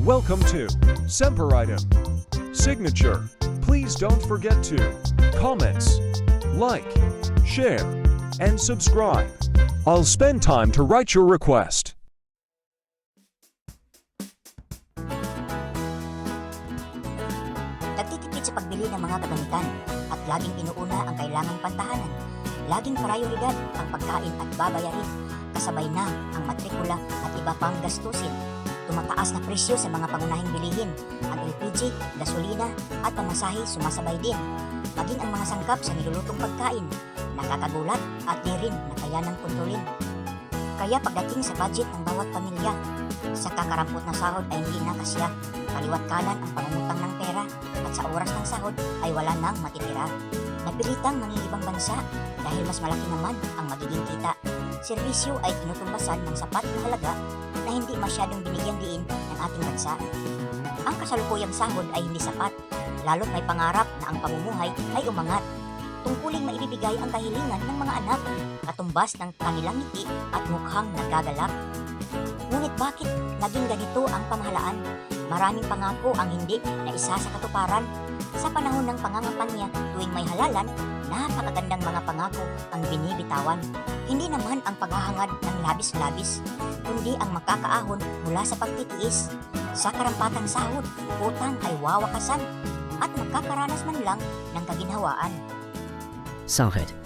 Welcome to Semperitem. Signature. Please don't forget to comments, like, share, and subscribe. I'll spend time to write your request. Nagtitipid sa pagbili ng mga kagamitan at laging inuuna ang kailangang pantahanan. Laging prioridad ang pagkain at babayarin, kasabay na ang matrikula at iba pang gastusin. Tumataas na presyo sa mga pangunahing bilihin, ang LPG, gasolina at pamasahe sumasabay din. Maging ang mga sangkap sa nilulutong pagkain, nakakagulat at di rin na kayanang kontrolin. Kaya pagdating sa budget ng bawat pamilya, sa kakarampot na sahod ay hindi na kasya, kaliwat kanan ang pangungutang ng pera at sa oras ng sahod ay wala nang matitira. Napilitang mangingibang bansa dahil mas malaki naman ang magiging kita. Serbisyo ay tinutumbasan ng sapat na halaga na hindi masyadong binigyan diin ng ating bansa. Ang kasalukuyang sahod ay hindi sapat, lalo't may pangarap na ang pamumuhay ay umangat. Tungkuling maibibigay ang kahilingan ng mga anak, katumbas ng kanilang ngiti at mukhang nagagalak. Ngunit bakit naging ganito ang pamahalaan? Maraming pangako ang hindi na isa sa katuparan. Sa panahon ng pangangampanya tuwing may halalan, napakagandang mga pangako ang binibitawan. Hindi naman ang paghahangad ng labis-labis, kundi ang makakaahon mula sa pagtitiis. Sa karampatang sahod, utang ay wawakasan at magkakaranas man lang ng kaginhawaan. Sahod.